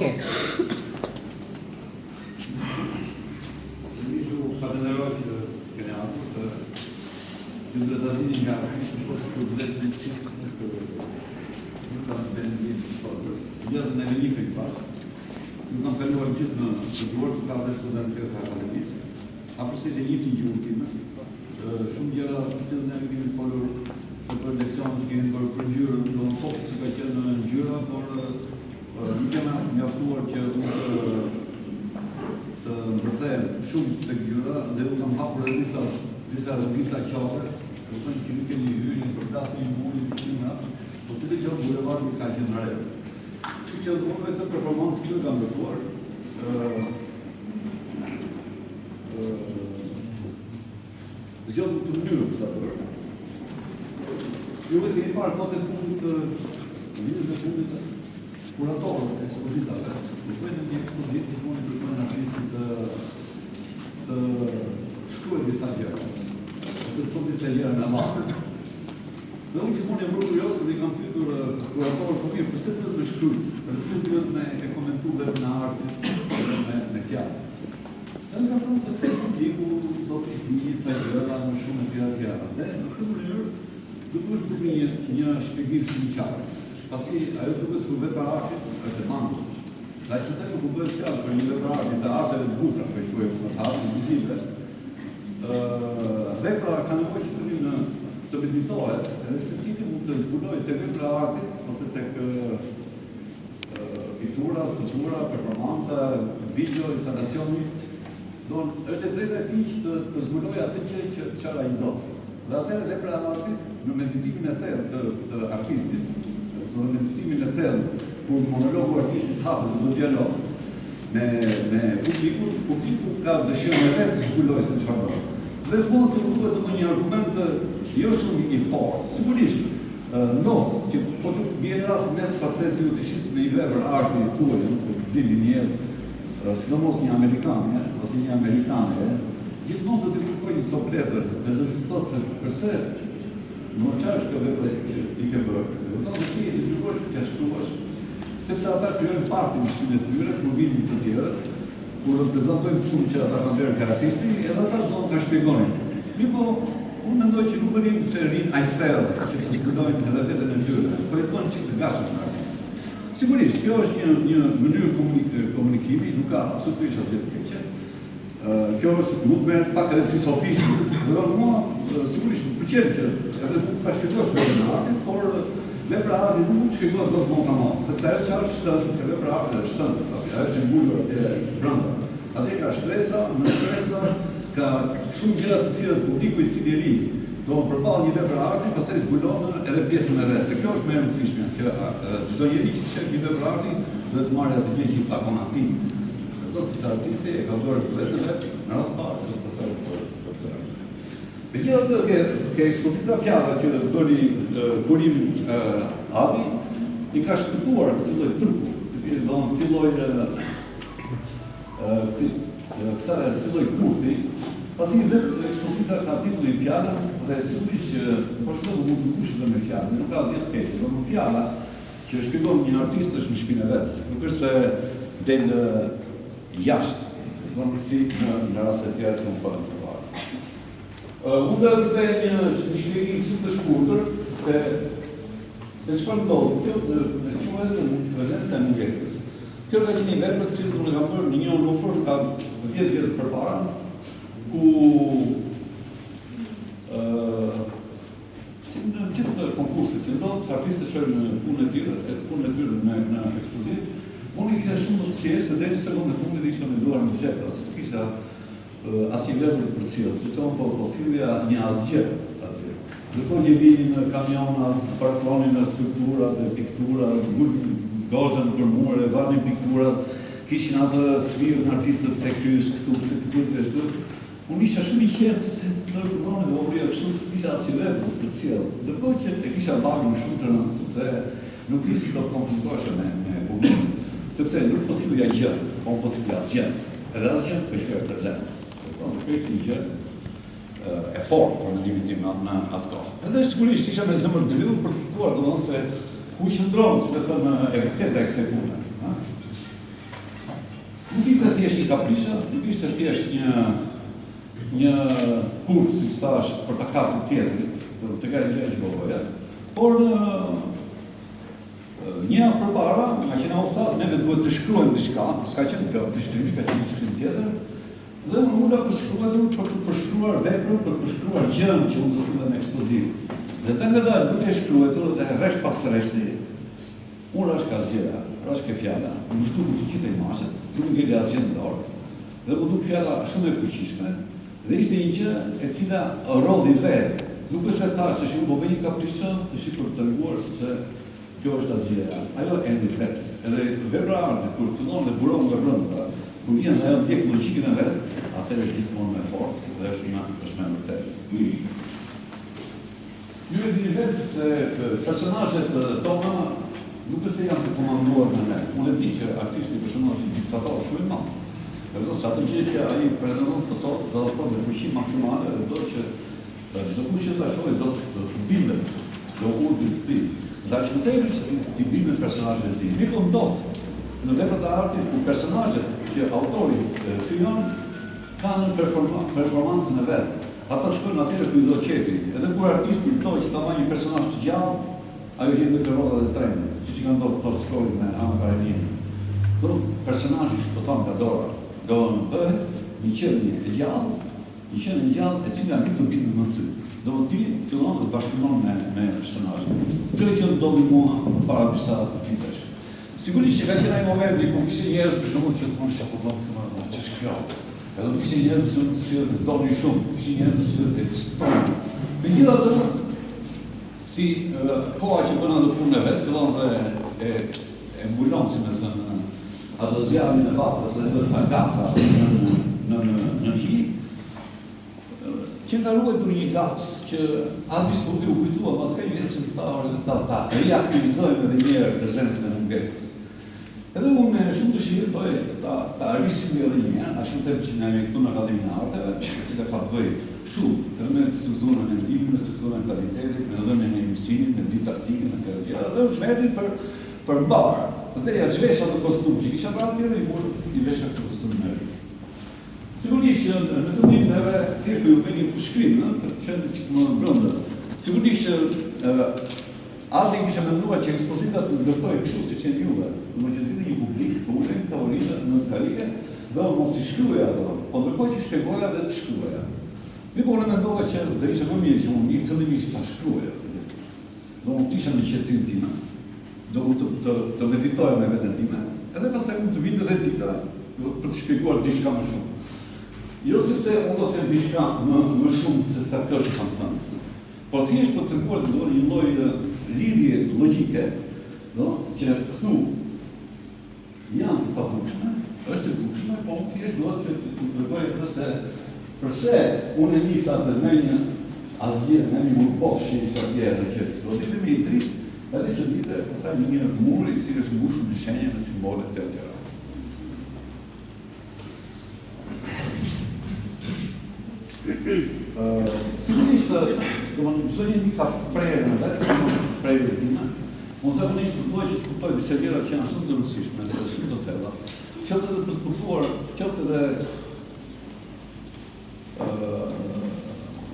Okej. Falenderoj keni ardhur të do të dini nga artisti po të vlet në çik nuk ka benzin po ja në Elifin pas nuk kam kaluar gjithë në duart ka dhe studentë të akademisë apo se Elifin gjurtim shumë gjëra që ne kemi folur për leksionet kemi për ngjyrën do të thotë se ka qenë ngjyra por nuk kemi mjaftuar që të vërtet shumë të ngjyra dhe u kam hapur disa rrugëta qafë do të thonë që nuk kemi hyrë për plastin e murit të çuna ose të gjë bulevardi ka qenë re. Kështu që do të performancë që kam ndërtuar zgjodh të mënyrë të bërë. Ju vetë keni parë të fundit kuratorë të ekspozitave. Nuk vetëm një ekspozitë të mund të përkojnë artistit të shkruaj disa gjëra. Ose të thotë disa gjëra në marrë. Dhe unë që mund e mërë kurios dhe i kam pyetur kuratorë po mirë, përse të me shkruaj, përse të me e komentu vetë në artë me fjallë. Dhe në ka thënë sepse publiku do të di të gjëra më shumë e tjera. Dhe në këtë mënyrë duke është duke një shpjegim shumë qartë. Pasi ajo duke së vepra artit është e mandur. Dhe që të nuk u bëhet qartë për një vepra artit të arteve të butra, për që e artit vizive, vepra ka nevojë që të meditohet, edhe se cili mund të zbulojë të vepra artit, ose tek piktura, skulptura, performanca, video, instalacioni, është e drejta e tij që të zbulojë atë që çfarë ai do. Dhe atëherë vepra artit në meditimin e thellë të artistit, në meditimin e thellë, kur monologu artistit hapet në dialog me publiku ka dëshirën e vetë të zbulojë se çfarë do. Dhe fund të duhet të një argument jo shumë i fortë. Sigurisht, që po të bjerë rast mes pastaj si ju të shisë me i vepër arti tuaj, nuk dini njerë, sidomos një amerikane, ose një amerikane, gjithmonë do të kërkoj një copletër, dhe do të thotë se përse në qarë është të vepre që i ke bërë. Dhe do të ti e të kërkoj të ke shkruash, sepse ata kryojnë parti në shtynë e tyre, kur vinë të tjere, kur reprezentojnë funë që ata kanë bërë karakisti, edhe ata do të shpjegonin. Po, unë mendoj që nuk rinë se rinë ajthellë që të zbulojnë edhe vetën e tyre, por e tonë që të gashën në artistë. Sigurisht, kjo është një mënyrë komunikimi, nuk ka absolutisht asgjë të keqe. Kjo është nuk merret pak edhe si sofistë. Dhe mua sigurisht më pëlqen që edhe nuk ka shpjegosh vetëm në artit, por vepra artit nuk shpjegohet dot montamon, sepse ajo çfarë është vepra artit është shtëndë, ajo është ngulur e brenda. Atë ka shtresa, në shtresa ka shumë gjëra të cilat publiku i cili ri do të përballë një vepër arti, pastaj zbulon edhe pjesën e vet. Dhe kjo është më e rëndësishme, që çdo njeri që sheh një vepër arti do të marrë atë gjë që i takon atij. Do si artisti e ka bërë vetëm në radhë parë, do të pasojë për këtë. Megjithatë ke ekspozita fjala që bëri kurim Abi, i ka shkruar këtë lloj trupu, këtë lloj kurthi, pasi vetë ekspozita ka titullin fjala dhe sigurisht që po shkruaj mund të kushtet dhe me fjalë, nuk ka asgjë të keq. Por fjala që shpjegon një artist është në shpinën e vet, nuk është se del jashtë, si në raste të tjera që nuk bëhen të parë. Unë do të bëj një shpjegim shumë të shkurtër se çfarë ndodh. Kjo shumë edhe në prezencën e mungesës. Kjo ka qenë një vepër të cilën unë kam bërë në një Lufër ka 10 vjet përpara, ku si në gjithë konkurset që ndodh, artistët shojnë punën e tyre në ekspozitë. Unë i kisha shumë të thjeshtë se deri në sekondën e fundit isha menduar në xhep, ose s'kisha asnjë vepër për cilë, sepse unë po sillja një asgjë aty. Ndërkohë që vinin në kamiona, sparklonin në skulptura dhe piktura, gozën për mure, varnin pikturat, kishin atë cvirën artistët se ky është këtu, se këtu është. Unë isha shumë i qetë se të përgonë dhe obrija kështu se s'kisha asnjë vepër për cilë. Ndërkohë që e kisha bagën shumë të rëndë, sepse nuk isha do të konfrontohesha me publikun. Sepse nuk po sillja gjë, po po sillja asgjë. Edhe asgjë për shkak prezencës. Nuk është një gjë e fortë për mendimin tim në atë kohë. Edhe sigurisht isha me zemër të lidhur për të kërkuar, domethënë se ku qëndron, si të thënë, efektet e ekzekutës. thjesht një kaprishë, nuk ishte thjesht një kurs, si thash, për ta kapur tjetrit, të ka gjë që bëhoja, por një përpara, ka qenë u thatë, neve duhet të shkruajmë diçka, s'ka qenë kjo shkrimi, ka qenë një shkrim tjetër, dhe unë munda për të përshkruar veprën, për të përshkruar gjën që unë të sillen eksploziv. Dhe të nga dalë, duke e shkruetur dhe rresht pas rreshti, unë rash ka zjera, rash ke fjalla, më shtu të gjithë e mashet, nuk nge nga asgjë në dorë, dhe më duk fjalla shumë e fuqishme, dhe ishte një gjë e cila rodhi vetë, nuk është e tash që shumë po bëj një kaprishë, të shi për të treguar se kjo është azjera. Ajo endi vetë, edhe vepra arte, kur fillon dhe buron nga brenda, kur vjen dhe ajo ndjek logjikën e vetë, atëherë është gjithmonë më fort dhe është më vërtet. Ju e dini vetë sepse personazhet tona nuk është se janë të komanduar me ne. Unë e di që artisti për shembull është diktator shumë i madh. Edhe sa të gjë që ai pretendon të thotë me fuqi maksimale dhe do që çdo kush që ta shohë do të bindet, do urdi të tij. Dhe që në themi që ti bindet personazhet e tij. Mirë ndodh në veprat e artit ku personazhet që autori krijon kanë performancën e vet. Ata shkojnë atyre ku i do qefi. Edhe kur artisti doj që ta marrë një personazh të gjallë, ajo jetë në rollat e trembit, siç i kanë ndodhur Tolstoi me Ana Karenina. Do personazhi shpëton nga dora, do të bëhet një qenie e gjallë, e cila nuk të bindet më ty. Do ti fillon të bashkëpunon me personazhin. Kjo që ndodhi mua para disa vitesh. Sigurisht që ka qenë ai momenti ku kishin njerëz për shkakun që thonë se po do të marrë ç'është kjo. Edhe kishin njerëz që si të doni shumë, kishin njerëz që të diskutojnë. Megjithatë, si koha që bën ato punën e vet, fillon dhe e mbulon si më thënë ato zjarrin e vatrës dhe të fagasa në hi, që nga ruajtur një gacë që Albi Sufi u kujtua pas ka njërë që ta reaktivizojnë edhe njerë prezencën e mungesës. Edhe unë me shumë dëshirë dojë ta rrisim edhe njerë, ashtu të që në këtu në Akademinë e Arteve, e cila ka të bëjë shumë, edhe me strukturën e mentimit, me strukturën e mentalitetit, edhe me mësimit, me didaktikën e të tjera, dhe është merrin për mbarë. Dhe ja çvesha të kostum që kisha pra tjere, i vesha këtë kostum merri. Sigurisht që në të dimteve, thjesht ju bëni një shkrim, që më brenda. Sigurisht që Aldi kisha menduar që ekspozitat të ndërtojë kështu siç janë juve, domethënë që një publik, po ulën teorinë në kalike, dhe mos i shkruaja ato, po ndërkohë që shpjegoja dhe të shkruaja. Mi po mendova që do ishte më mirë që unë fillimisht ta shkruaja. Do të isha në qetësinë time, do të meditoja me veten time, edhe pastaj mund të vinte edhe dita për të shpjeguar diçka më shumë. Jo sepse unë do të them diçka më shumë se sa kjo që kam thënë, por thjesht për të treguar një lloj lidhje logjike, që këtu janë të padukshme, është e dukshme, po thjesht duhet të tregoj edhe se përse unë e nisa të me një azje, me një murbosh që ishte atje edhe që do të ishte me i dritë, edhe që dite pastaj një muri si është mbushur me shenja me simbole të tjera. Sigurisht, çdo një ka prerën e vet, prerën time. Unë zakonisht përpoj që të kuptoj disa gjëra që janë shumë të rëndësishme dhe shumë të thella. Qoftë edhe për të kuptuar, qoftë edhe